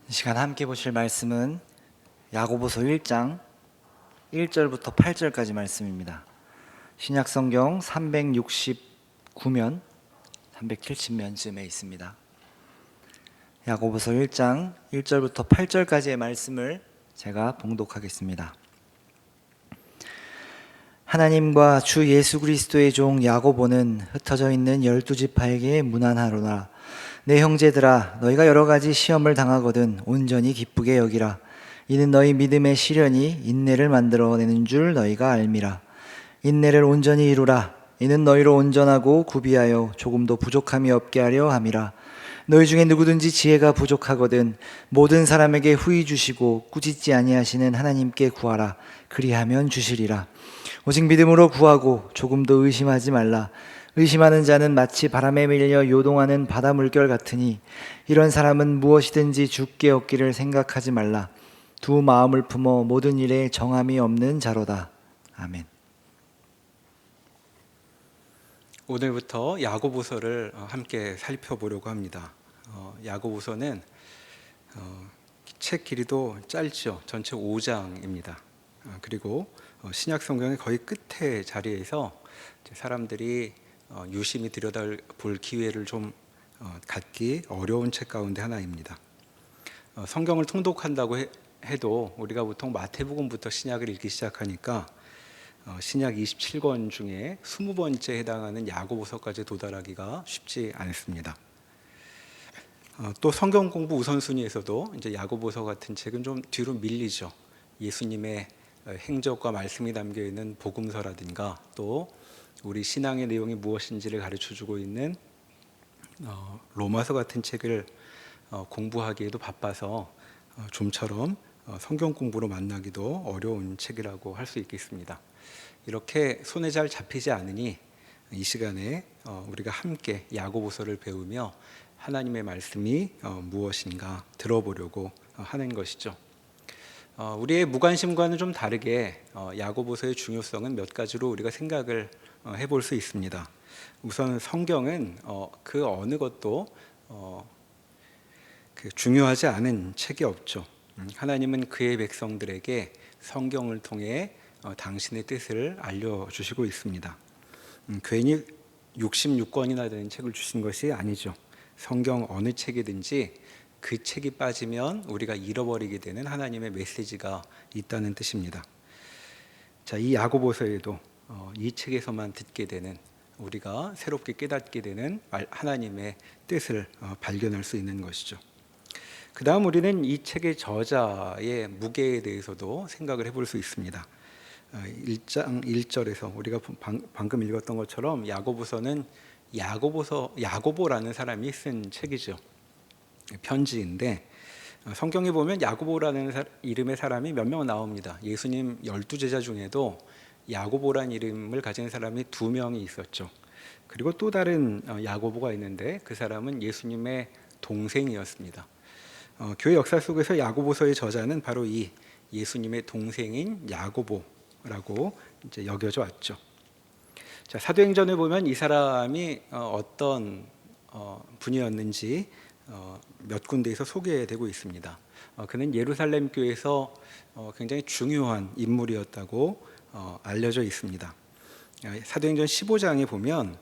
이 시간 함께 보실 말씀은 야고보서 1장 1절부터 8절까지 말씀입니다. 신약성경 369면 370면쯤에 있습니다. 야고보서 1장 1절부터 8절까지의 말씀을 제가 봉독하겠습니다. 하나님과 주 예수 그리스도의 종 야고보는 흩어져 있는 12지파에게 문안하노라. 내 형제들아, 너희가 여러 가지 시험을 당하거든 온전히 기쁘게 여기라. 이는 너희 믿음의 시련이 인내를 만들어내는 줄 너희가 알미라. 인내를 온전히 이루라. 이는 너희로 온전하고 구비하여 조금도 부족함이 없게 하려 함이라. 너희 중에 누구든지 지혜가 부족하거든 모든 사람에게 후히 주시고 꾸짖지 아니하시는 하나님께 구하라. 그리하면 주시리라. 오직 믿음으로 구하고 조금도 의심하지 말라. 의심하는 자는 마치 바람에 밀려 요동하는 바다 물결 같으니 이런 사람은 무엇이든지 주께 얻기를 생각하지 말라. 두 마음을 품어 모든 일에 정함이 없는 자로다. 아멘. 오늘부터 야고보서를 함께 살펴보려고 합니다. 야고보서는 책 길이도 짧죠. 전체 5장입니다. 그리고 신약 성경의 거의 끝에 자리에서 사람들이 유심히 들여다볼 기회를 좀 갖기 어려운 책 가운데 하나입니다. 성경을 통독한다고 해도 우리가 보통 마태복음부터 신약을 읽기 시작하니까 신약 27권 중에 20번째에 해당하는 야고보서까지 도달하기가 쉽지 않습니다. 또 성경 공부 우선순위에서도 이제 야고보서 같은 책은 좀 뒤로 밀리죠. 예수님의 행적과 말씀이 담겨 있는 복음서라든가 또 우리 신앙의 내용이 무엇인지를 가르쳐주고 있는 로마서 같은 책을 공부하기에도 바빠서 좀처럼 성경 공부로 만나기도 어려운 책이라고 할 수 있겠습니다. 이렇게 손에 잘 잡히지 않으니 이 시간에 우리가 함께 야고보서를 배우며 하나님의 말씀이 무엇인가 들어보려고 하는 것이죠. 우리의 무관심과는 좀 다르게 야고보서의 중요성은 몇 가지로 우리가 생각을 해볼 수 있습니다. 우선 성경은 그 어느 것도 중요하지 않은 책이 없죠. 하나님은 그의 백성들에게 성경을 통해 당신의 뜻을 알려주시고 있습니다. 괜히 66권이나 되는 책을 주신 것이 아니죠. 성경 어느 책이든지 그 책이 빠지면 우리가 잃어버리게 되는 하나님의 메시지가 있다는 뜻입니다. 자, 이 야고보서에도 이 책에서만 듣게 되는 우리가 새롭게 깨닫게 되는 하나님의 뜻을 발견할 수 있는 것이죠. 그 다음 우리는 이 책의 저자의 무게에 대해서도 생각을 해볼 수 있습니다. 1장 1절에서 우리가 방금 읽었던 것처럼 야고보서는 야고보라는 사람이 쓴 책이죠. 편지인데 성경에 보면 야고보라는 이름의 사람이 몇 명 나옵니다. 예수님 12제자 중에도 야고보라는 이름을 가진 사람이 2명이 있었죠. 그리고 또 다른 야고보가 있는데 그 사람은 예수님의 동생이었습니다. 교회 역사 속에서 야고보서의 저자는 바로 이 예수님의 동생인 야고보라고 이제 여겨져 왔죠. 자, 사도행전에 보면 이 사람이 어떤 분이었는지 몇 군데에서 소개되고 있습니다. 그는 예루살렘 교회에서 굉장히 중요한 인물이었다고 알려져 있습니다. 사도행전 15장에 보면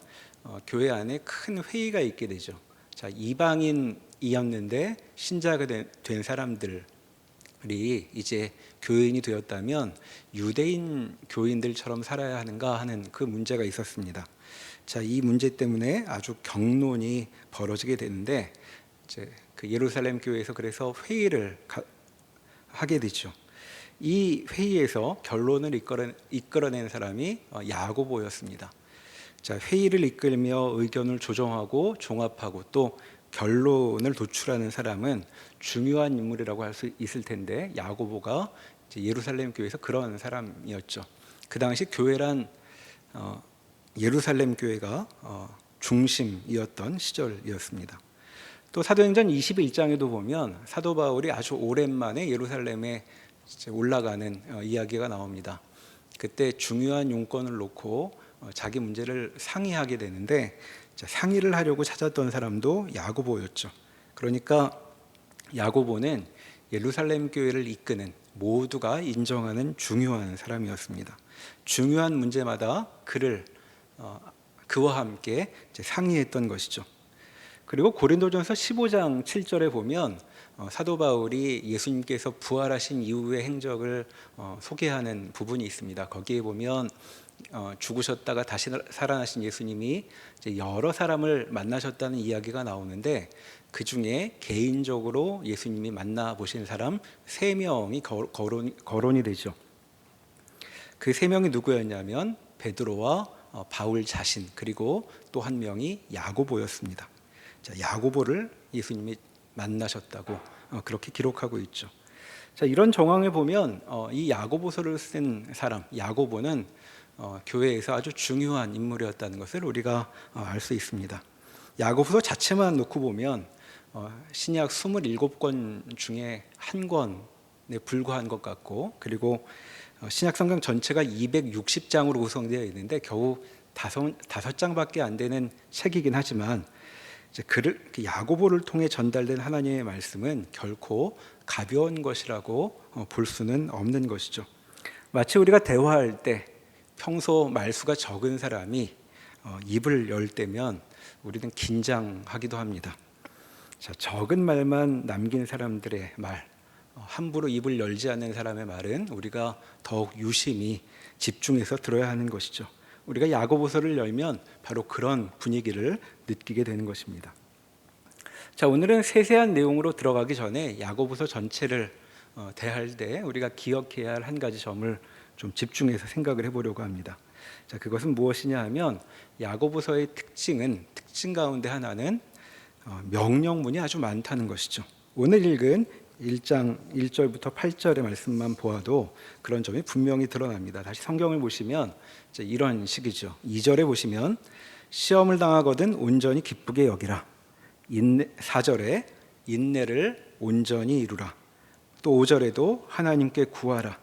교회 안에 큰 회의가 있게 되죠. 자, 이방인이었는데 신자가 된 사람들이 이제 교인이 되었다면 유대인 교인들처럼 살아야 하는가 하는 그 문제가 있었습니다. 자, 이 문제 때문에 아주 격론이 벌어지게 되는데 이제 그 예루살렘 교회에서 그래서 회의를 하게 되죠. 이 회의에서 결론을 이끌어낸 사람이 야고보였습니다. 자, 회의를 이끌며 의견을 조정하고 종합하고 또 결론을 도출하는 사람은 중요한 인물이라고 할 수 있을 텐데 야고보가 이제 예루살렘 교회에서 그런 사람이었죠. 그 당시 교회란 예루살렘 교회가 중심이었던 시절이었습니다. 또 사도행전 21장에도 보면 사도 바울이 아주 오랜만에 예루살렘에 올라가는 이야기가 나옵니다. 그때 중요한 용건을 놓고 자기 문제를 상의하게 되는데 상의를 하려고 찾았던 사람도 야고보였죠. 그러니까 야고보는 예루살렘 교회를 이끄는 모두가 인정하는 중요한 사람이었습니다. 중요한 문제마다 그와 함께 이제 상의했던 것이죠. 그리고 고린도전서 15장 7절에 보면 사도 바울이 예수님께서 부활하신 이후의 행적을 소개하는 부분이 있습니다. 거기에 보면 죽으셨다가 다시 살아나신 예수님이 이제 여러 사람을 만나셨다는 이야기가 나오는데, 그 중에 개인적으로 예수님이 만나보신 사람 3명이 거론이 되죠. 그 3명이 누구였냐면 베드로와 바울 자신, 그리고 또 한 명이 야고보였습니다. 자, 야고보를 예수님이 만나셨다고 그렇게 기록하고 있죠. 자, 이런 정황을 보면 이 야고보서를 쓴 사람 야고보는 교회에서 아주 중요한 인물이었다는 것을 우리가 알 수 있습니다. 야고보서 자체만 놓고 보면 신약 27권 중에 한 권에 불과한 것 같고, 그리고 신약 성경 전체가 260장으로 구성되어 있는데 겨우 5장밖에 안 되는 책이긴 하지만, 이제 야고보를 통해 전달된 하나님의 말씀은 결코 가벼운 것이라고 볼 수는 없는 것이죠. 마치 우리가 대화할 때 평소 말수가 적은 사람이 입을 열 때면 우리는 긴장하기도 합니다. 자, 적은 말만 남긴 사람들의 말, 함부로 입을 열지 않는 사람의 말은 우리가 더욱 유심히 집중해서 들어야 하는 것이죠. 우리가 야고보서를 열면 바로 그런 분위기를 느끼게 되는 것입니다. 자, 오늘은 세세한 내용으로 들어가기 전에 야고보서 전체를 대할 때 우리가 기억해야 할 한 가지 점을 좀 집중해서 생각을 해보려고 합니다. 자, 그것은 무엇이냐 하면 야고보서의 특징 가운데 하나는 명령문이 아주 많다는 것이죠. 오늘 읽은 1장 1절부터 8절의 말씀만 보아도 그런 점이 분명히 드러납니다. 다시 성경을 보시면 이런 식이죠. 2절에 보시면 시험을 당하거든 온전히 기쁘게 여기라. 4절에 인내를 온전히 이루라. 또 5절에도 하나님께 구하라.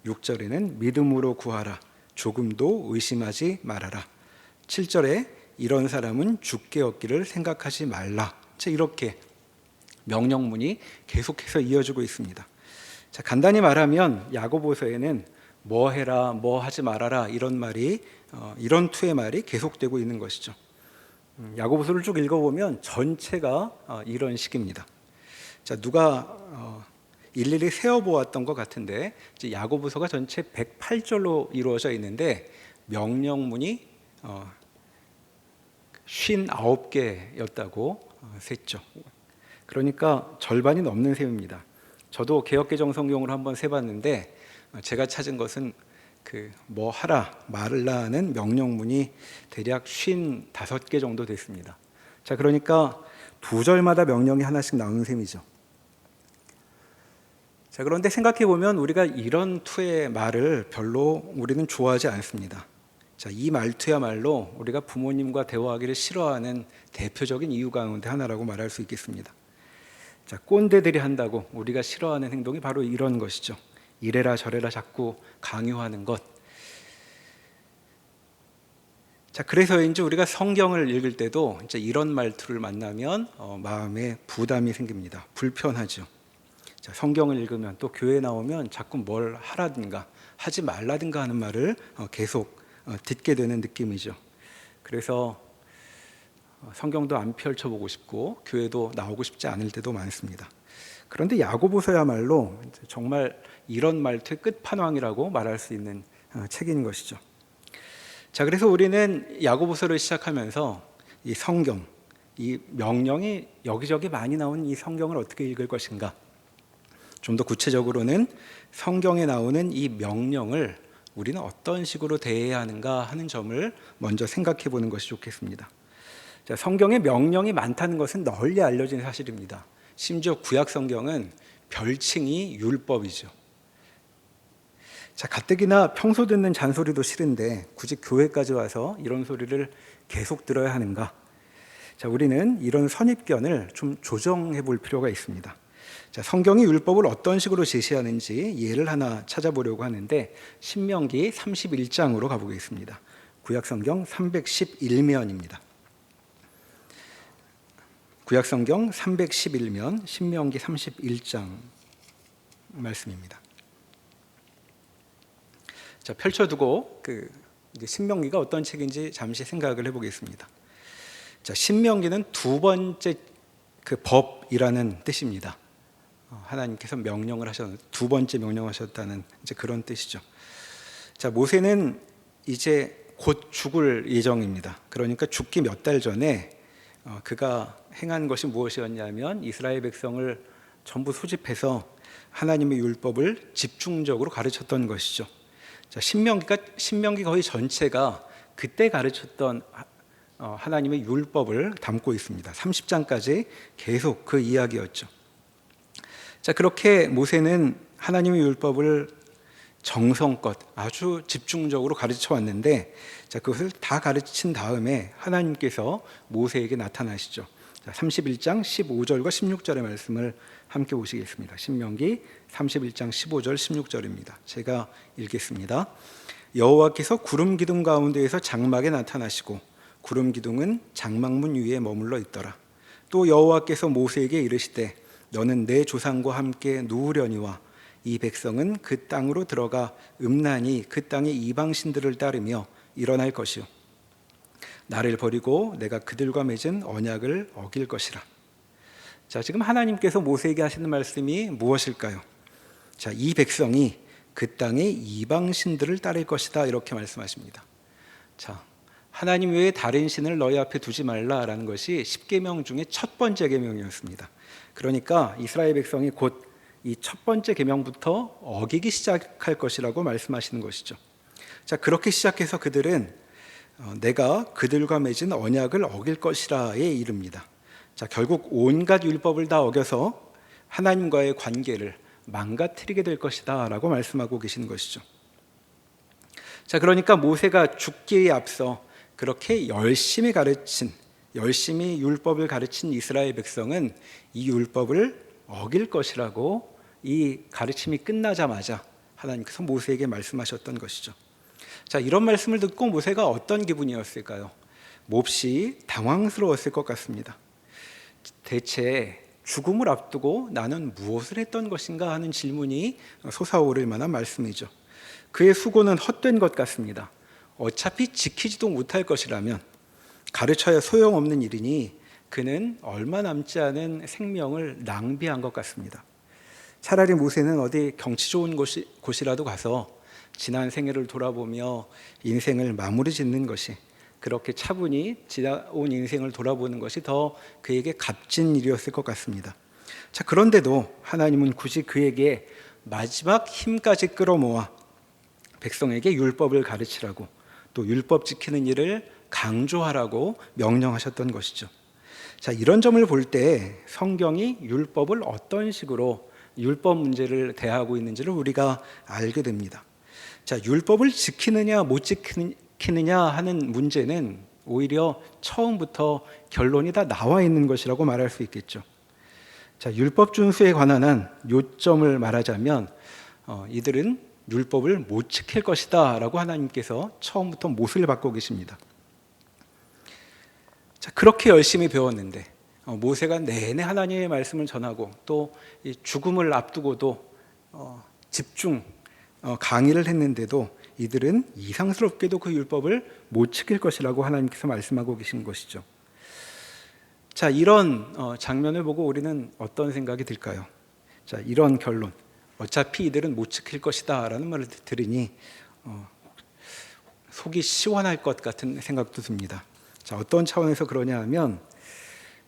6절에는 믿음으로 구하라. 조금도 의심하지 말아라. 7절에 이런 사람은 죽게 얻기를 생각하지 말라. 이렇게 명령문이 계속해서 이어지고 있습니다. 자, 간단히 말하면 야고보서에는 뭐 해라, 뭐 하지 말아라 이런 투의 말이 계속되고 있는 것이죠. 야고보서를 쭉 읽어보면 전체가 이런 식입니다. 자, 누가 일일이 세어보았던 것 같은데 야고보서가 전체 108절로 이루어져 있는데 명령문이 59개였다고 셌죠. 그러니까 절반이 넘는 셈입니다. 저도 개역개정 성경으로 한번 세봤는데 제가 찾은 것은 뭐 하라, 말라는 명령문이 대략 55개 정도 됐습니다. 자, 그러니까 2절마다 명령이 하나씩 나오는 셈이죠. 자, 그런데 생각해 보면 우리가 이런 투의 말을 별로 우리는 좋아하지 않습니다. 자, 이 말투야말로 우리가 부모님과 대화하기를 싫어하는 대표적인 이유 가운데 하나라고 말할 수 있겠습니다. 자, 꼰대들이 한다고 우리가 싫어하는 행동이 바로 이런 것이죠. 이래라 저래라 자꾸 강요하는 것. 자, 그래서인지 우리가 성경을 읽을 때도 이제 이런 말투를 만나면 마음에 부담이 생깁니다. 불편하죠. 자, 성경을 읽으면 또 교회 나오면 자꾸 뭘 하라든가 하지 말라든가 하는 말을 계속 듣게 되는 느낌이죠. 그래서 성경도 안 펼쳐보고 싶고 교회도 나오고 싶지 않을 때도 많습니다. 그런데 야고보서야말로 정말 이런 말투의 끝판왕이라고 말할 수 있는 책인 것이죠. 자, 그래서 우리는 야고보서를 시작하면서 이 성경, 이 명령이 여기저기 많이 나오는 이 성경을 어떻게 읽을 것인가, 좀 더 구체적으로는 성경에 나오는 이 명령을 우리는 어떤 식으로 대해야 하는가 하는 점을 먼저 생각해 보는 것이 좋겠습니다. 자, 성경에 명령이 많다는 것은 널리 알려진 사실입니다. 심지어 구약 성경은 별칭이 율법이죠. 자, 가뜩이나 평소 듣는 잔소리도 싫은데 굳이 교회까지 와서 이런 소리를 계속 들어야 하는가? 자, 우리는 이런 선입견을 좀 조정해 볼 필요가 있습니다. 자, 성경이 율법을 어떤 식으로 제시하는지 예를 하나 찾아보려고 하는데 신명기 31장으로 가보겠습니다. 구약 성경 311면입니다. 구약 성경 311면 신명기 31장 말씀입니다. 자, 펼쳐두고 이제 신명기가 어떤 책인지 잠시 생각을 해보겠습니다. 자, 신명기는 두 번째 법이라는 뜻입니다. 하나님께서 명령을 하셨는데 두 번째 명령하셨다는 이제 그런 뜻이죠. 자, 모세는 이제 곧 죽을 예정입니다. 그러니까 죽기 몇 달 전에 그가 행한 것이 무엇이었냐면 이스라엘 백성을 전부 소집해서 하나님의 율법을 집중적으로 가르쳤던 것이죠. 자, 신명기 거의 전체가 그때 가르쳤던 하나님의 율법을 담고 있습니다. 30장까지 계속 그 이야기였죠. 자, 그렇게 모세는 하나님의 율법을 정성껏 아주 집중적으로 가르쳐 왔는데, 자, 그것을 다 가르친 다음에 하나님께서 모세에게 나타나시죠. 자, 31장 15절과 16절의 말씀을 함께 보시겠습니다. 신명기 31장 15절 16절입니다. 제가 읽겠습니다. 여호와께서 구름 기둥 가운데에서 장막에 나타나시고 구름 기둥은 장막문 위에 머물러 있더라. 또 여호와께서 모세에게 이르시되 너는 내 조상과 함께 누우려니와 이 백성은 그 땅으로 들어가 음란히 그 땅의 이방신들을 따르며 일어날 것이요 나를 버리고 내가 그들과 맺은 언약을 어길 것이라. 자, 지금 하나님께서 모세에게 하시는 말씀이 무엇일까요? 자, 이 백성이 그 땅의 이방신들을 따를 것이다, 이렇게 말씀하십니다. 자, 하나님 외에 다른 신을 너희 앞에 두지 말라라는 것이 10계명 중에 첫 번째 계명이었습니다. 그러니까 이스라엘 백성이 곧 이 첫 번째 계명부터 어기기 시작할 것이라고 말씀하시는 것이죠. 자, 그렇게 시작해서 그들은 내가 그들과 맺은 언약을 어길 것이라에 이릅니다. 자, 결국 온갖 율법을 다 어겨서 하나님과의 관계를 망가뜨리게 될 것이다 라고 말씀하고 계시는 것이죠. 자, 그러니까 모세가 죽기에 앞서 그렇게 열심히 율법을 가르친 이스라엘 백성은 이 율법을 어길 것이라고 이 가르침이 끝나자마자 하나님께서 모세에게 말씀하셨던 것이죠. 자, 이런 말씀을 듣고 모세가 어떤 기분이었을까요? 몹시 당황스러웠을 것 같습니다. 대체 죽음을 앞두고 나는 무엇을 했던 것인가 하는 질문이 솟아오를 만한 말씀이죠. 그의 수고는 헛된 것 같습니다. 어차피 지키지도 못할 것이라면 가르쳐야 소용없는 일이니 그는 얼마 남지 않은 생명을 낭비한 것 같습니다. 차라리 모세는 어디 경치 좋은 곳이라도 가서 지난 생애를 돌아보며 인생을 마무리 짓는 것이, 그렇게 차분히 지나온 인생을 돌아보는 것이 더 그에게 값진 일이었을 것 같습니다. 자, 그런데도 하나님은 굳이 그에게 마지막 힘까지 끌어모아 백성에게 율법을 가르치라고, 또 율법 지키는 일을 강조하라고 명령하셨던 것이죠. 자, 이런 점을 볼 때 성경이 율법을 어떤 식으로 율법 문제를 대하고 있는지를 우리가 알게 됩니다. 자, 율법을 지키느냐 못 지키느냐 하는 문제는 오히려 처음부터 결론이 다 나와 있는 것이라고 말할 수 있겠죠. 자, 율법 준수에 관한 한 요점을 말하자면 이들은 율법을 못 지킬 것이다 라고 하나님께서 처음부터 못을 받고 계십니다. 자, 그렇게 열심히 배웠는데 모세가 내내 하나님의 말씀을 전하고 또 죽음을 앞두고도 집중 강의를 했는데도 이들은 이상스럽게도 그 율법을 못 지킬 것이라고 하나님께서 말씀하고 계신 것이죠. 자, 이런 장면을 보고 우리는 어떤 생각이 들까요? 자, 이런 결론, 어차피 이들은 못 지킬 것이다 라는 말을 들으니 속이 시원할 것 같은 생각도 듭니다. 자, 어떤 차원에서 그러냐 하면,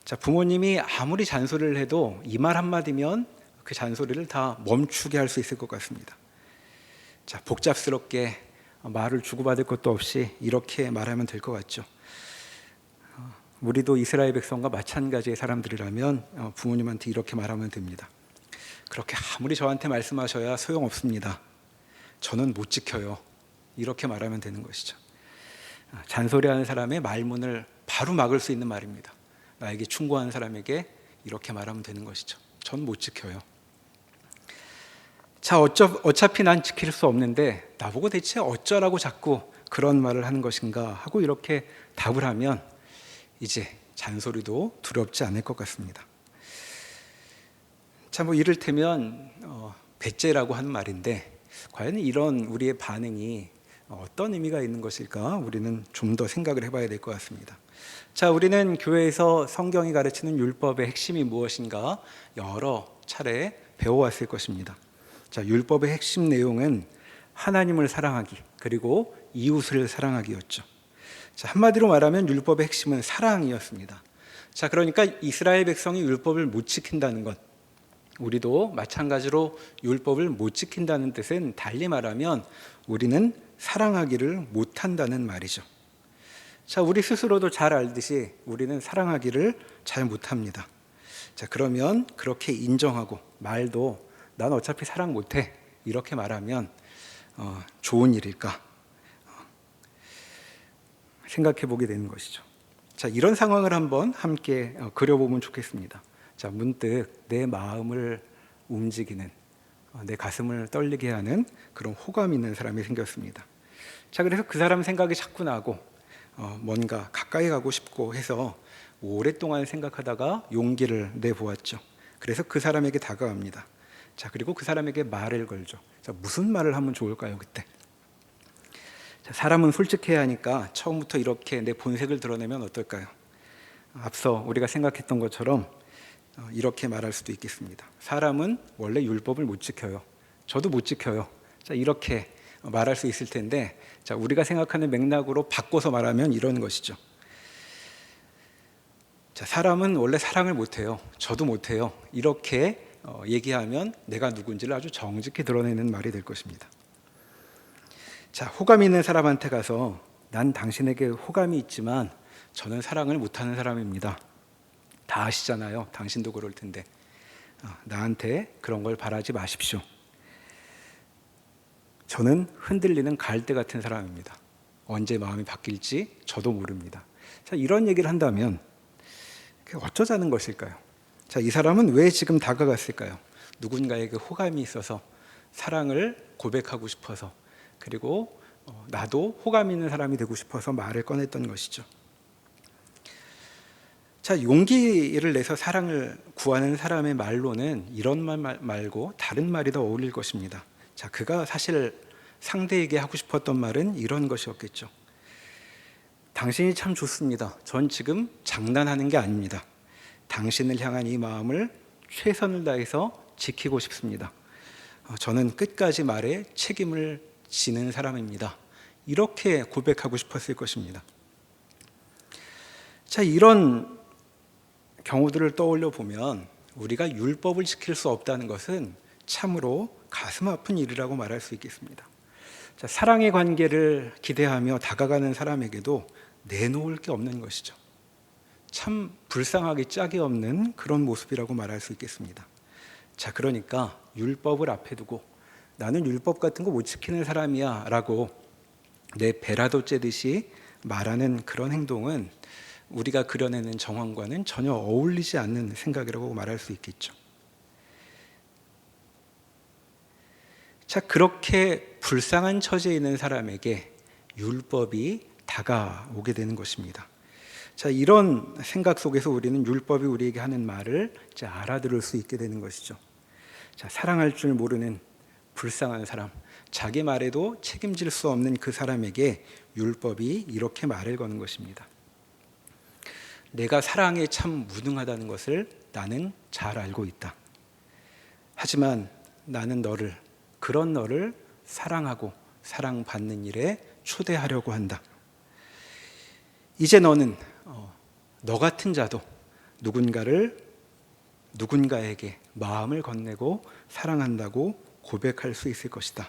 자, 부모님이 아무리 잔소리를 해도 이 말 한마디면 그 잔소리를 다 멈추게 할 수 있을 것 같습니다. 자, 복잡스럽게 말을 주고받을 것도 없이 이렇게 말하면 될 것 같죠. 우리도 이스라엘 백성과 마찬가지의 사람들이라면 부모님한테 이렇게 말하면 됩니다. 그렇게 아무리 저한테 말씀하셔야 소용없습니다. 저는 못 지켜요. 이렇게 말하면 되는 것이죠. 잔소리하는 사람의 말문을 바로 막을 수 있는 말입니다. 나에게 충고하는 사람에게 이렇게 말하면 되는 것이죠. 전 못 지켜요. 자, 어차피 난 지킬 수 없는데 나보고 대체 어쩌라고 자꾸 그런 말을 하는 것인가 하고 이렇게 답을 하면 이제 잔소리도 두렵지 않을 것 같습니다. 자, 이를테면 배째라고 하는 말인데 과연 이런 우리의 반응이 어떤 의미가 있는 것일까? 우리는 좀 더 생각을 해봐야 될 것 같습니다. 자, 우리는 교회에서 성경이 가르치는 율법의 핵심이 무엇인가 여러 차례 배워왔을 것입니다. 자, 율법의 핵심 내용은 하나님을 사랑하기 그리고 이웃을 사랑하기였죠. 자, 한마디로 말하면 율법의 핵심은 사랑이었습니다. 자, 그러니까 이스라엘 백성이 율법을 못 지킨다는 것, 우리도 마찬가지로 율법을 못 지킨다는 뜻은 달리 말하면 우리는 사랑하기를 못한다는 말이죠. 자, 우리 스스로도 잘 알듯이 우리는 사랑하기를 잘 못합니다. 자, 그러면 그렇게 인정하고 말도 난 어차피 사랑 못해 이렇게 말하면 좋은 일일까? 생각해 보게 되는 것이죠. 자, 이런 상황을 한번 함께 그려보면 좋겠습니다. 자, 문득 내 마음을 움직이는 내 가슴을 떨리게 하는 그런 호감 있는 사람이 생겼습니다. 자, 그래서 그 사람 생각이 자꾸 나고 뭔가 가까이 가고 싶고 해서 오랫동안 생각하다가 용기를 내보았죠. 그래서 그 사람에게 다가갑니다. 자, 그리고 그 사람에게 말을 걸죠. 자, 무슨 말을 하면 좋을까요, 그때? 자, 사람은 솔직해야 하니까 처음부터 이렇게 내 본색을 드러내면 어떨까요? 앞서 우리가 생각했던 것처럼 이렇게 말할 수도 있겠습니다. 사람은 원래 율법을 못 지켜요. 저도 못 지켜요. 자, 이렇게 말할 수 있을 텐데, 자, 우리가 생각하는 맥락으로 바꿔서 말하면 이런 것이죠. 자, 사람은 원래 사랑을 못 해요. 저도 못 해요. 이렇게 얘기하면 내가 누군지를 아주 정직히 드러내는 말이 될 것입니다. 자, 호감 있는 사람한테 가서 난 당신에게 호감이 있지만 저는 사랑을 못하는 사람입니다. 다 아시잖아요. 당신도 그럴 텐데 나한테 그런 걸 바라지 마십시오. 저는 흔들리는 갈대 같은 사람입니다. 언제 마음이 바뀔지 저도 모릅니다. 자, 이런 얘기를 한다면 어쩌자는 것일까요? 자, 이 사람은 왜 지금 다가갔을까요? 누군가에게 호감이 있어서 사랑을 고백하고 싶어서 그리고 나도 호감 있는 사람이 되고 싶어서 말을 꺼냈던 것이죠. 자, 용기를 내서 사랑을 구하는 사람의 말로는 이런 말 말고 다른 말이 더 어울릴 것입니다. 자, 그가 사실 상대에게 하고 싶었던 말은 이런 것이었겠죠. 당신이 참 좋습니다. 전 지금 장난하는 게 아닙니다. 당신을 향한 이 마음을 최선을 다해서 지키고 싶습니다. 저는 끝까지 말에 책임을 지는 사람입니다. 이렇게 고백하고 싶었을 것입니다. 자, 이런 경우들을 떠올려 보면 우리가 율법을 지킬 수 없다는 것은 참으로 가슴 아픈 일이라고 말할 수 있겠습니다. 자, 사랑의 관계를 기대하며 다가가는 사람에게도 내놓을 게 없는 것이죠. 참 불쌍하기 짝이 없는 그런 모습이라고 말할 수 있겠습니다. 자, 그러니까 율법을 앞에 두고 나는 율법 같은 거 못 지키는 사람이야 라고 내 배라도 쬐듯이 말하는 그런 행동은 우리가 그려내는 정황과는 전혀 어울리지 않는 생각이라고 말할 수 있겠죠. 자, 그렇게 불쌍한 처지에 있는 사람에게 율법이 다가오게 되는 것입니다. 자, 이런 생각 속에서 우리는 율법이 우리에게 하는 말을 이제 알아들을 수 있게 되는 것이죠. 자, 사랑할 줄 모르는 불쌍한 사람, 자기 말에도 책임질 수 없는 그 사람에게 율법이 이렇게 말을 거는 것입니다. 내가 사랑에 참 무능하다는 것을 나는 잘 알고 있다. 하지만 나는 그런 너를 사랑하고 사랑받는 일에 초대하려고 한다. 이제 너는 너 같은 자도 누군가에게 마음을 건네고 사랑한다고 고백할 수 있을 것이다.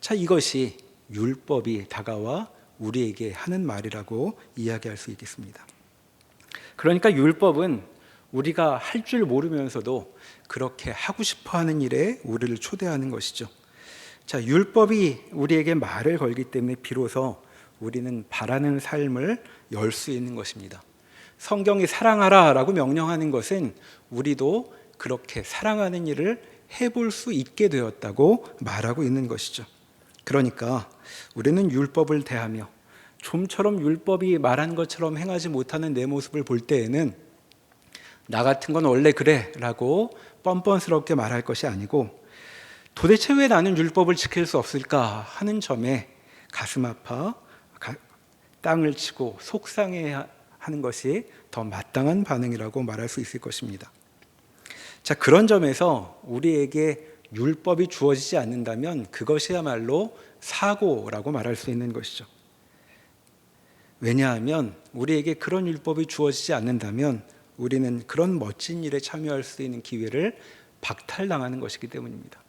자, 이것이 율법이 다가와 우리에게 하는 말이라고 이야기할 수 있겠습니다. 그러니까 율법은 우리가 할 줄 모르면서도 그렇게 하고 싶어하는 일에 우리를 초대하는 것이죠. 자, 율법이 우리에게 말을 걸기 때문에 비로소 우리는 바라는 삶을 열 수 있는 것입니다. 성경이 사랑하라 라고 명령하는 것은 우리도 그렇게 사랑하는 일을 해볼 수 있게 되었다고 말하고 있는 것이죠. 그러니까 우리는 율법을 대하며 좀처럼 율법이 말한 것처럼 행하지 못하는 내 모습을 볼 때에는 나 같은 건 원래 그래 라고 뻔뻔스럽게 말할 것이 아니고 도대체 왜 나는 율법을 지킬 수 없을까 하는 점에 가슴 아파 땅을 치고 속상해 하는 것이 더 마땅한 반응이라고 말할 수 있을 것입니다. 자, 그런 점에서 우리에게 율법이 주어지지 않는다면 그것이야말로 사고라고 말할 수 있는 것이죠. 왜냐하면 우리에게 그런 율법이 주어지지 않는다면 우리는 그런 멋진 일에 참여할 수 있는 기회를 박탈당하는 것이기 때문입니다.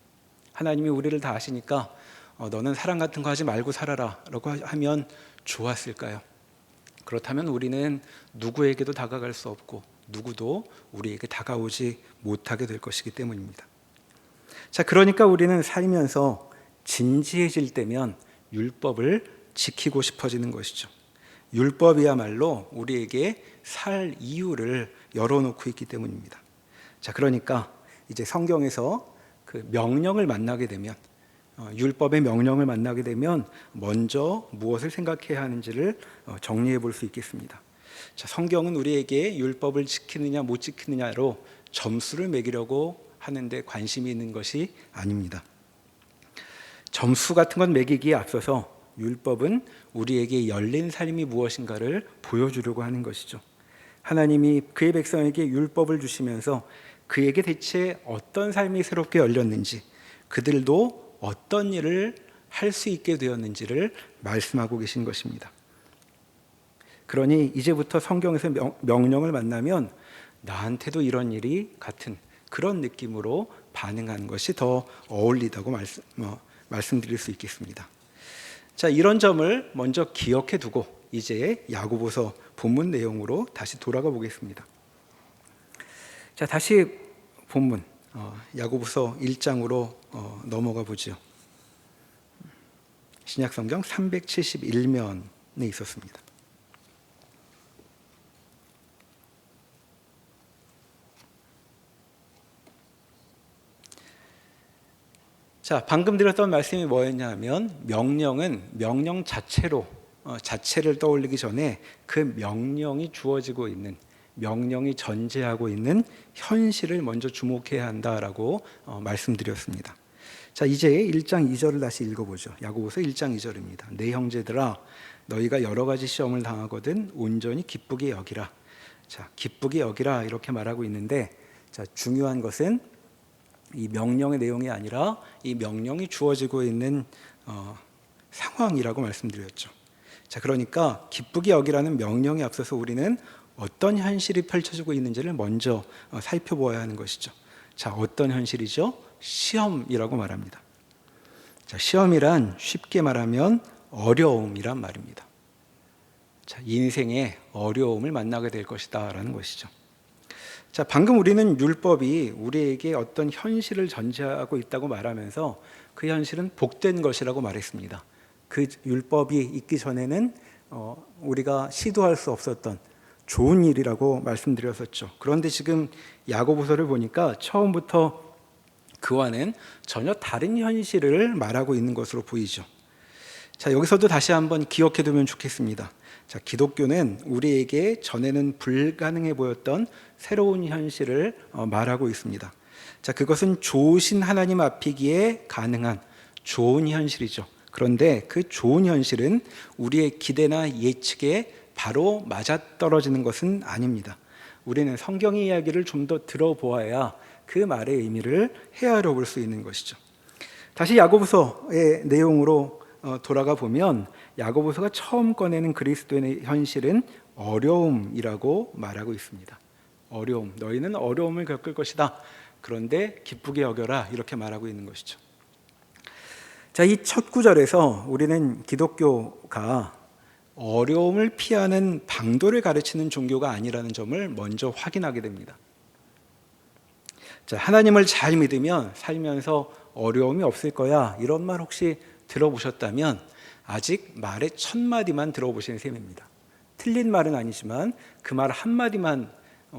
하나님이 우리를 다 아시니까 너는 사랑 같은 거 하지 말고 살아라 라고 하면 좋았을까요? 그렇다면 우리는 누구에게도 다가갈 수 없고 누구도 우리에게 다가오지 못하게 될 것이기 때문입니다. 자, 그러니까 우리는 살면서 진지해질 때면 율법을 지키고 싶어지는 것이죠. 율법이야말로 우리에게 살 이유를 열어놓고 있기 때문입니다. 자, 그러니까 이제 성경에서 그 명령을 만나게 되면 율법의 명령을 만나게 되면 먼저 무엇을 생각해야 하는지를 정리해 볼 수 있겠습니다. 자, 성경은 우리에게 율법을 지키느냐 못 지키느냐로 점수를 매기려고 하는데 관심이 있는 것이 아닙니다. 점수 같은 건 매기기에 앞서서 율법은 우리에게 열린 삶이 무엇인가를 보여주려고 하는 것이죠. 하나님이 그의 백성에게 율법을 주시면서 그에게 대체 어떤 삶이 새롭게 열렸는지, 그들도 어떤 일을 할 수 있게 되었는지를 말씀하고 계신 것입니다. 그러니 이제부터 성경에서 명령을 만나면 나한테도 이런 일이 같은 그런 느낌으로 반응하는 것이 더 어울리다고 말씀드릴 수 있겠습니다. 자, 이런 점을 먼저 기억해 두고 이제 야고보서 본문 내용으로 다시 돌아가 보겠습니다. 자, 다시 본문 야고보서 1장으로 넘어가 보죠. 신약성경 371면에 있었습니다. 자, 방금 드렸던 말씀이 뭐였냐면 명령은 명령 자체를 떠올리기 전에 그 명령이 주어지고 있는, 명령이 전제하고 있는 현실을 먼저 주목해야 한다라고 말씀드렸습니다. 자, 이제 1장 2절을 다시 읽어보죠. 야고보서 1장 2절입니다. 내 형제들아, 너희가 여러 가지 시험을 당하거든 온전히 기쁘게 여기라. 자, 기쁘게 여기라 이렇게 말하고 있는데, 자, 중요한 것은 이 명령의 내용이 아니라 이 명령이 주어지고 있는 상황이라고 말씀드렸죠. 자, 그러니까 기쁘게 여기라는 명령에 앞서서 우리는 어떤 현실이 펼쳐지고 있는지를 먼저 살펴보아야 하는 것이죠. 자, 어떤 현실이죠? 시험이라고 말합니다. 자, 시험이란 쉽게 말하면 어려움이란 말입니다. 자, 인생에 어려움을 만나게 될 것이다 라는 것이죠. 자, 방금 우리는 율법이 우리에게 어떤 현실을 전제하고 있다고 말하면서 그 현실은 복된 것이라고 말했습니다. 그 율법이 있기 전에는 우리가 시도할 수 없었던 좋은 일이라고 말씀드렸었죠. 그런데 지금 야고보서를 보니까 처음부터 그와는 전혀 다른 현실을 말하고 있는 것으로 보이죠. 자, 여기서도 다시 한번 기억해 두면 좋겠습니다. 자, 기독교는 우리에게 전에는 불가능해 보였던 새로운 현실을 말하고 있습니다. 자, 그것은 좋으신 하나님 앞이기에 가능한 좋은 현실이죠. 그런데 그 좋은 현실은 우리의 기대나 예측에 바로 맞아떨어지는 것은 아닙니다. 우리는 성경의 이야기를 좀 더 들어보아야 그 말의 의미를 헤아려 볼 수 있는 것이죠. 다시 야고보서의 내용으로 돌아가 보면 야고보서가 처음 꺼내는 그리스도인의 현실은 어려움이라고 말하고 있습니다. 어려움, 너희는 어려움을 겪을 것이다. 그런데 기쁘게 여겨라 이렇게 말하고 있는 것이죠. 자, 이 첫 구절에서 우리는 기독교가 어려움을 피하는 방도를 가르치는 종교가 아니라는 점을 먼저 확인하게 됩니다. 자, 하나님을 잘 믿으면 살면서 어려움이 없을 거야 이런 말 혹시 들어보셨다면 아직 말의 첫 마디만 들어보신 셈입니다. 틀린 말은 아니지만 그 말 한마디만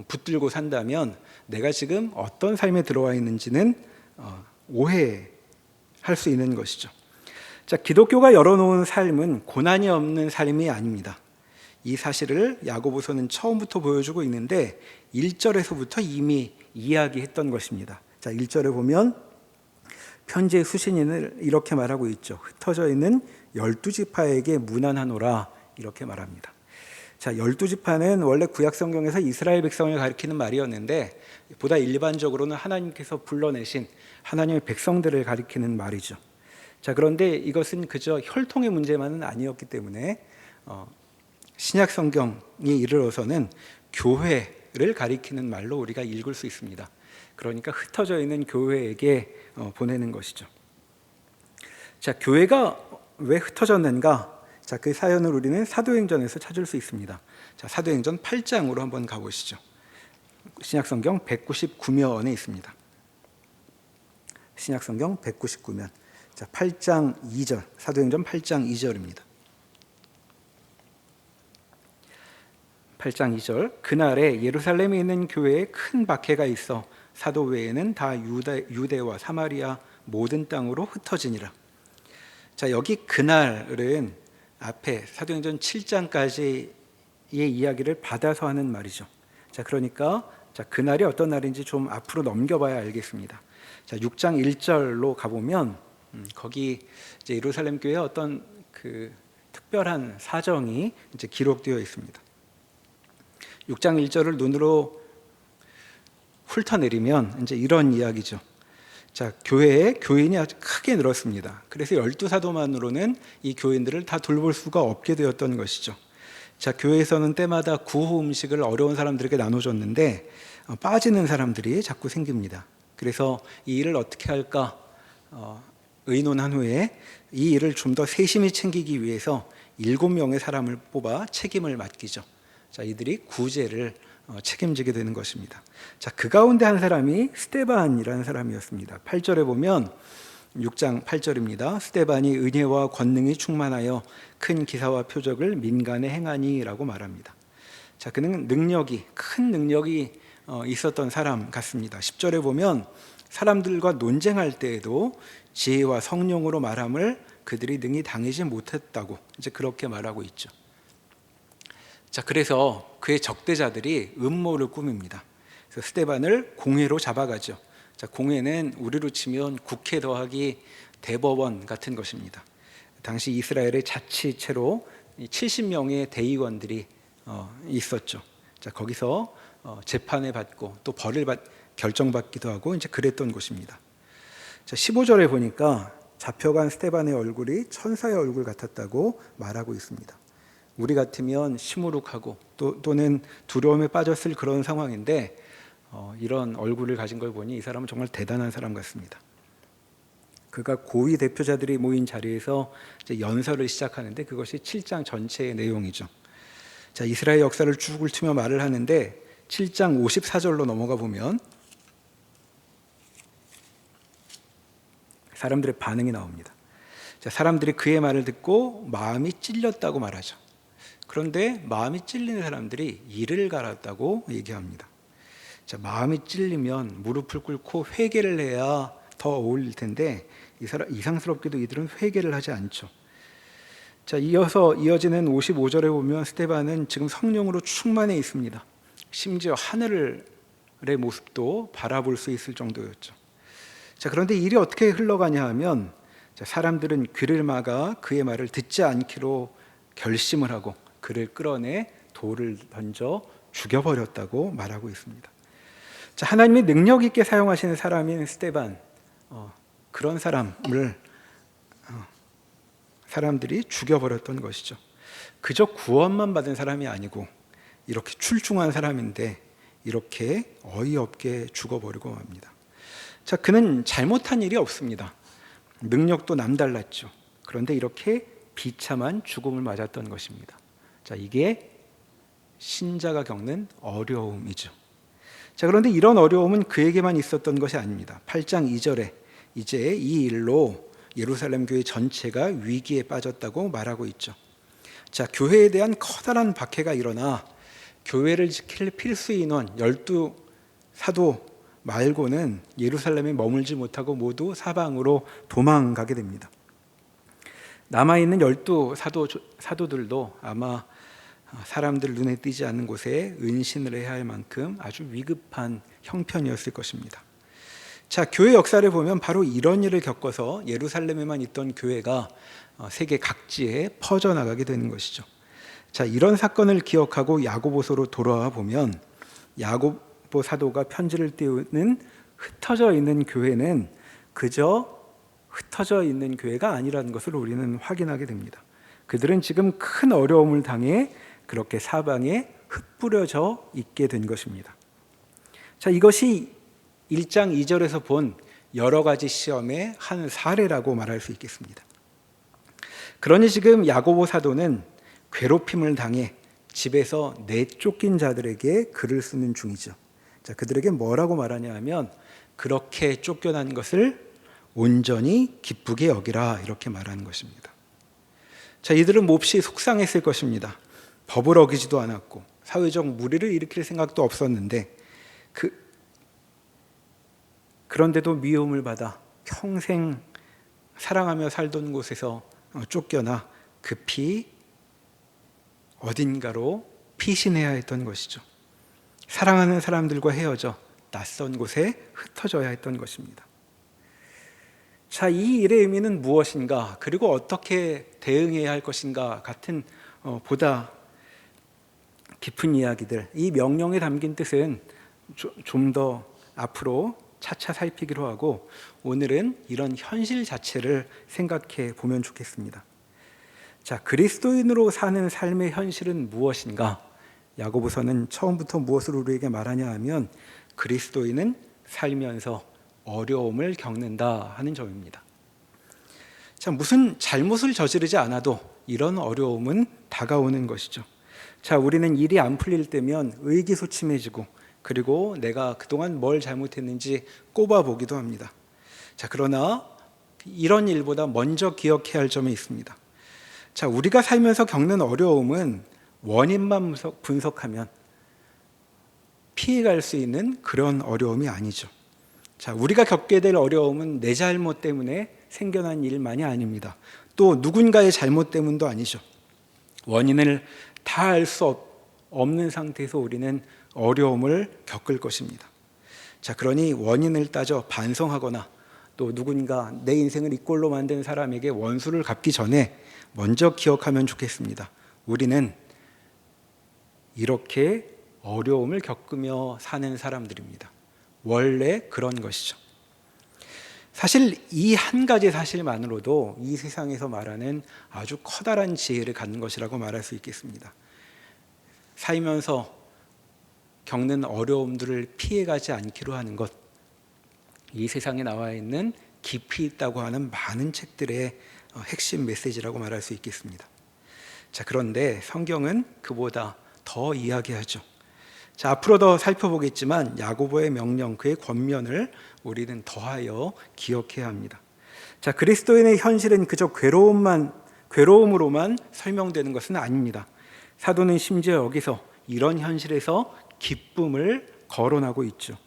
붙들고 산다면 내가 지금 어떤 삶에 들어와 있는지는 오해할 수 있는 것이죠. 자, 기독교가 열어놓은 삶은 고난이 없는 삶이 아닙니다. 이 사실을 야고보서는 처음부터 보여주고 있는데 1절에서부터 이미 이야기했던 것입니다. 자, 1절에 보면 편지의 수신인을 이렇게 말하고 있죠. 흩어져 있는 12지파에게 문안하노라 이렇게 말합니다. 자, 12지파는 원래 구약 성경에서 이스라엘 백성을 가리키는 말이었는데 보다 일반적으로는 하나님께서 불러내신 하나님의 백성들을 가리키는 말이죠. 자, 그런데 이것은 그저 혈통의 문제만은 아니었기 때문에 신약 성경에 이르러서는 교회를 가리키는 말로 우리가 읽을 수 있습니다. 그러니까 흩어져 있는 교회에게 보내는 것이죠. 자, 교회가 왜 흩어졌는가? 자, 그 사연을 우리는 사도행전에서 찾을 수 있습니다. 자, 사도행전 8장으로 한번 가보시죠. 신약성경 199면에 있습니다. 신약성경 199면. 자, 8장 2절. 사도행전 8장 2절입니다. 8장 2절. 그날에 예루살렘에 있는 교회에 큰 박해가 있어 사도 외에는 다 유대와 사마리아 모든 땅으로 흩어지니라. 자, 여기 그날은 앞에 사도행전 7장까지의 이야기를 받아서 하는 말이죠. 자, 그러니까 그날이 어떤 날인지 좀 앞으로 넘겨봐야 알겠습니다. 자, 6장 1절로 가보면 거기 이제 예루살렘 교회에 어떤 그 특별한 사정이 이제 기록되어 있습니다. 6장 1절을 눈으로 훑어내리면 이제 이런 이야기죠. 자, 교회에 교인이 아주 크게 늘었습니다. 그래서 12사도만으로는 이 교인들을 다 돌볼 수가 없게 되었던 것이죠. 자, 교회에서는 때마다 구호 음식을 어려운 사람들에게 나눠줬는데 빠지는 사람들이 자꾸 생깁니다. 그래서 이 일을 어떻게 할까 의논한 후에 이 일을 좀 더 세심히 챙기기 위해서 7명의 사람을 뽑아 책임을 맡기죠. 자, 이들이 구제를 책임지게 되는 것입니다. 자, 그 가운데 한 사람이 스데반이라는 사람이었습니다. 8절에 보면 6장 8절입니다. 스데반이 은혜와 권능이 충만하여 큰 기사와 표적을 민간에 행하니라고 말합니다. 자, 그는 큰 능력이 있었던 사람 같습니다. 10절에 보면 사람들과 논쟁할 때에도 지혜와 성령으로 말함을 그들이 능히 당하지 못했다고 이제 그렇게 말하고 있죠. 자, 그래서 그의 적대자들이 음모를 꾸밉니다. 그래서 스데반을 공회로 잡아가죠. 자, 공회는 우리로 치면 국회 더하기 대법원 같은 것입니다. 당시 이스라엘의 자치체로 70명의 대의원들이 있었죠. 자, 거기서 재판을 받고 또 벌을 결정받기도 하고 이제 그랬던 곳입니다. 자, 15절에 보니까 잡혀간 스데반의 얼굴이 천사의 얼굴 같았다고 말하고 있습니다. 우리 같으면 시무룩하고 또는 두려움에 빠졌을 그런 상황인데 이런 얼굴을 가진 걸 보니 이 사람은 정말 대단한 사람 같습니다. 그가 고위 대표자들이 모인 자리에서 이제 연설을 시작하는데 그것이 7장 전체의 내용이죠. 자, 이스라엘 역사를 쭉 훑으며 말을 하는데 7장 54절로 넘어가 보면 사람들의 반응이 나옵니다. 자, 사람들이 그의 말을 듣고 마음이 찔렸다고 말하죠. 그런데 마음이 찔리는 사람들이 이를 갈았다고 얘기합니다. 자, 마음이 찔리면 무릎을 꿇고 회개를 해야 더 어울릴 텐데 이상스럽게도 이들은 회개를 하지 않죠. 자, 이어지는 55절에 보면 스데반은 지금 성령으로 충만해 있습니다. 심지어 하늘의 모습도 바라볼 수 있을 정도였죠. 자, 그런데 일이 어떻게 흘러가냐 하면 사람들은 귀를 막아 그의 말을 듣지 않기로 결심을 하고 그를 끌어내 돌을 던져 죽여버렸다고 말하고 있습니다. 자, 하나님이 능력 있게 사용하시는 사람인 스데반, 그런 사람을 사람들이 죽여버렸던 것이죠. 그저 구원만 받은 사람이 아니고 이렇게 출중한 사람인데 이렇게 어이없게 죽어버리고 맙니다. 자, 그는 잘못한 일이 없습니다. 능력도 남달랐죠. 그런데 이렇게 비참한 죽음을 맞았던 것입니다. 자, 이게 신자가 겪는 어려움이죠. 자, 그런데 이런 어려움은 그에게만 있었던 것이 아닙니다. 8장 2절에 이제 이 일로 예루살렘 교회 전체가 위기에 빠졌다고 말하고 있죠. 자, 교회에 대한 커다란 박해가 일어나 교회를 지킬 필수 인원 12사도 말고는 예루살렘에 머물지 못하고 모두 사방으로 도망가게 됩니다. 남아있는 12사도들도 아마 사람들 눈에 띄지 않는 곳에 은신을 해야 할 만큼 아주 위급한 형편이었을 것입니다. 자, 교회 역사를 보면 바로 이런 일을 겪어서 예루살렘에만 있던 교회가 세계 각지에 퍼져나가게 되는 것이죠. 자, 이런 사건을 기억하고 야고보서로 돌아와 보면 야고보 사도가 편지를 띄우는 흩어져 있는 교회는 그저 흩어져 있는 교회가 아니라는 것을 우리는 확인하게 됩니다. 그들은 지금 큰 어려움을 당해 그렇게 사방에 흩뿌려져 있게 된 것입니다. 자, 이것이 1장 2절에서 본 여러 가지 시험의 한 사례라고 말할 수 있겠습니다. 그러니 지금 야고보 사도는 괴롭힘을 당해 집에서 내쫓긴 자들에게 글을 쓰는 중이죠. 자, 그들에게 뭐라고 말하냐 하면 그렇게 쫓겨난 것을 온전히 기쁘게 여기라 이렇게 말하는 것입니다. 자, 이들은 몹시 속상했을 것입니다. 법을 어기지도 않았고 사회적 무리를 일으킬 생각도 없었는데 그런데도 미움을 받아 평생 사랑하며 살던 곳에서 쫓겨나 급히 어딘가로 피신해야 했던 것이죠. 사랑하는 사람들과 헤어져 낯선 곳에 흩어져야 했던 것입니다. 자, 이 일의 의미는 무엇인가, 그리고 어떻게 대응해야 할 것인가 같은 보다 깊은 이야기들, 이 명령에 담긴 뜻은 좀 더 앞으로 차차 살피기로 하고 오늘은 이런 현실 자체를 생각해 보면 좋겠습니다. 자, 그리스도인으로 사는 삶의 현실은 무엇인가? 야고보서는 처음부터 무엇을 우리에게 말하냐 하면 그리스도인은 살면서 어려움을 겪는다 하는 점입니다. 자, 무슨 잘못을 저지르지 않아도 이런 어려움은 다가오는 것이죠. 자, 우리는 일이 안 풀릴 때면 의기소침해지고 그리고 내가 그동안 뭘 잘못했는지 꼽아보기도 합니다. 자, 그러나 이런 일보다 먼저 기억해야 할 점이 있습니다. 자, 우리가 살면서 겪는 어려움은 원인만 분석하면 피해갈 수 있는 그런 어려움이 아니죠. 자, 우리가 겪게 될 어려움은 내 잘못 때문에 생겨난 일만이 아닙니다. 또 누군가의 잘못 때문도 아니죠. 원인을 다 알 수 없는 상태에서 우리는 어려움을 겪을 것입니다. 자, 그러니 원인을 따져 반성하거나 또 누군가 내 인생을 이 꼴로 만든 사람에게 원수를 갚기 전에 먼저 기억하면 좋겠습니다. 우리는 이렇게 어려움을 겪으며 사는 사람들입니다. 원래 그런 것이죠. 사실 이 한 가지 사실만으로도 이 세상에서 말하는 아주 커다란 지혜를 갖는 것이라고 말할 수 있겠습니다. 살면서 겪는 어려움들을 피해가지 않기로 하는 것, 이 세상에 나와 있는 깊이 있다고 하는 많은 책들의 핵심 메시지라고 말할 수 있겠습니다. 자, 그런데 성경은 그보다 더 이야기하죠. 자, 앞으로 더 살펴보겠지만 야고보의 명령, 그의 권면을 우리는 더하여 기억해야 합니다. 자, 그리스도인의 현실은 그저 괴로움으로만 설명되는 것은 아닙니다. 사도는 심지어 여기서 이런 현실에서 기쁨을 거론하고 있죠.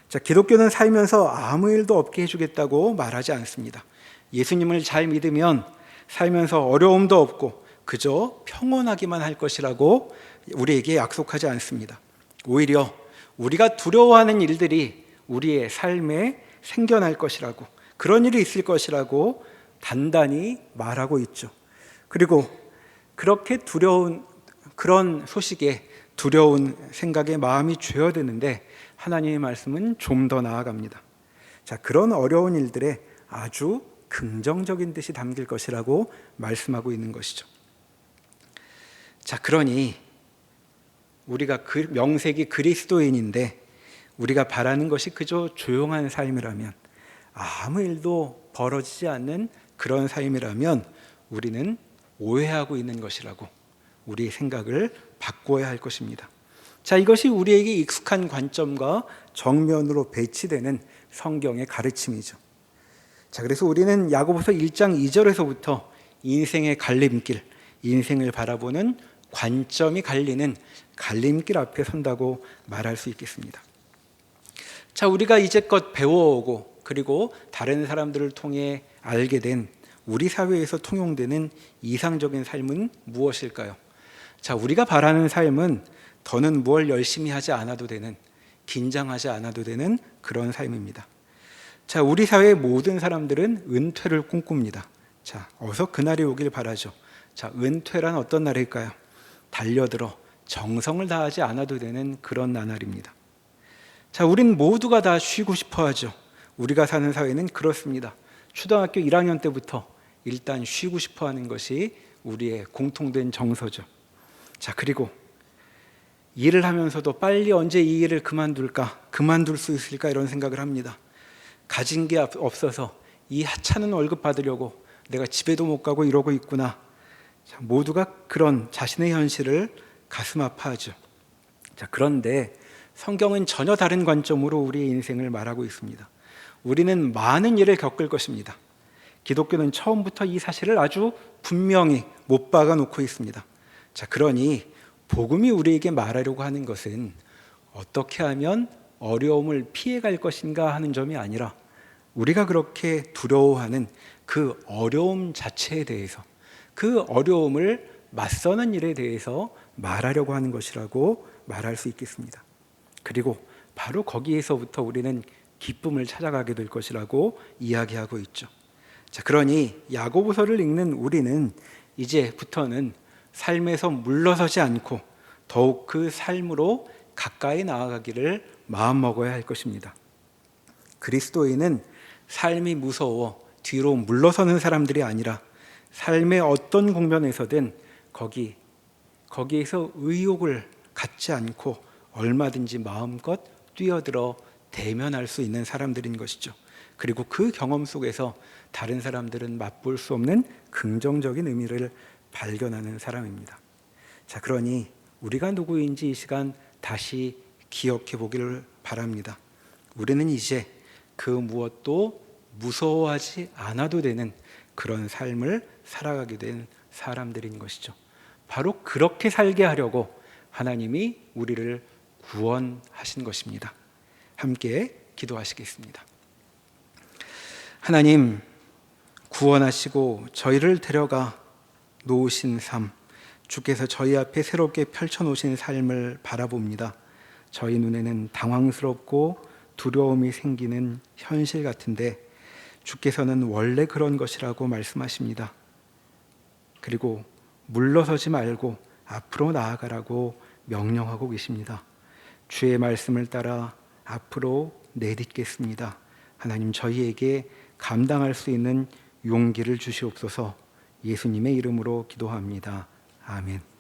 자, 기독교는 살면서 아무 일도 없게 해주겠다고 말하지 않습니다. 예수님을 잘 믿으면 살면서 어려움도 없고 그저 평온하기만 할 것이라고 우리에게 약속하지 않습니다. 오히려 우리가 두려워하는 일들이 우리의 삶에 생겨날 것이라고, 그런 일이 있을 것이라고 단단히 말하고 있죠. 그리고 그렇게 두려운 그런 소식에 두려운 생각에 마음이 죄어드는데 하나님의 말씀은 좀 더 나아갑니다. 자, 그런 어려운 일들에 아주 긍정적인 뜻이 담길 것이라고 말씀하고 있는 것이죠. 자, 그러니 우리가 명색이 그리스도인인데 우리가 바라는 것이 그저 조용한 삶이라면, 아무 일도 벌어지지 않는 그런 삶이라면 우리는 오해하고 있는 것이라고 우리의 생각을 바꿔야 할 것입니다. 자, 이것이 우리에게 익숙한 관점과 정면으로 배치되는 성경의 가르침이죠. 자, 그래서 우리는 야고보서 1장 2절에서부터 인생의 갈림길, 인생을 바라보는 관점이 갈리는 갈림길 앞에 선다고 말할 수 있겠습니다. 자, 우리가 이제껏 배워오고 그리고 다른 사람들을 통해 알게 된 우리 사회에서 통용되는 이상적인 삶은 무엇일까요? 자, 우리가 바라는 삶은 더는 뭘 열심히 하지 않아도 되는, 긴장하지 않아도 되는 그런 삶입니다. 자, 우리 사회의 모든 사람들은 은퇴를 꿈꿉니다. 자, 어서 그날이 오길 바라죠. 자, 은퇴란 어떤 날일까요? 달려들어 정성을 다하지 않아도 되는 그런 나날입니다. 자, 우린 모두가 다 쉬고 싶어 하죠. 우리가 사는 사회는 그렇습니다. 초등학교 1학년 때부터 일단 쉬고 싶어 하는 것이 우리의 공통된 정서죠. 자, 그리고 일을 하면서도 빨리 언제 이 일을 그만둘까? 그만둘 수 있을까? 이런 생각을 합니다. 가진 게 없어서 이 하찮은 월급 받으려고 내가 집에도 못 가고 이러고 있구나. 자, 모두가 그런 자신의 현실을 가슴 아파하죠. 자, 그런데 성경은 전혀 다른 관점으로 우리의 인생을 말하고 있습니다. 우리는 많은 일을 겪을 것입니다. 기독교는 처음부터 이 사실을 아주 분명히 못 박아 놓고 있습니다. 자, 그러니 복음이 우리에게 말하려고 하는 것은 어떻게 하면 어려움을 피해갈 것인가 하는 점이 아니라 우리가 그렇게 두려워하는 그 어려움 자체에 대해서, 그 어려움을 맞서는 일에 대해서 말하려고 하는 것이라고 말할 수 있겠습니다. 그리고 바로 거기에서부터 우리는 기쁨을 찾아가게 될 것이라고 이야기하고 있죠. 자, 그러니 야고보서를 읽는 우리는 이제부터는 삶에서 물러서지 않고 더욱 그 삶으로 가까이 나아가기를 마음먹어야 할 것입니다. 그리스도인은 삶이 무서워 뒤로 물러서는 사람들이 아니라 삶의 어떤 국면에서든 거기에서 의욕을 갖지 않고 얼마든지 마음껏 뛰어들어 대면할 수 있는 사람들인 것이죠. 그리고 그 경험 속에서 다른 사람들은 맛볼 수 없는 긍정적인 의미를 발견하는 사람입니다. 자, 그러니 우리가 누구인지 이 시간 다시 기억해 보기를 바랍니다. 우리는 이제 그 무엇도 무서워하지 않아도 되는 그런 삶을 살아가게 된 사람들인 것이죠. 바로 그렇게 살게 하려고 하나님이 우리를 구원하신 것입니다. 함께 기도하시겠습니다. 하나님, 구원하시고 저희를 데려가 놓으신 삶, 주께서 저희 앞에 새롭게 펼쳐놓으신 삶을 바라봅니다. 저희 눈에는 당황스럽고 두려움이 생기는 현실 같은데 주께서는 원래 그런 것이라고 말씀하십니다. 그리고 물러서지 말고 앞으로 나아가라고 명령하고 계십니다. 주의 말씀을 따라 앞으로 내딛겠습니다. 하나님, 저희에게 감당할 수 있는 용기를 주시옵소서. 예수님의 이름으로 기도합니다. 아멘.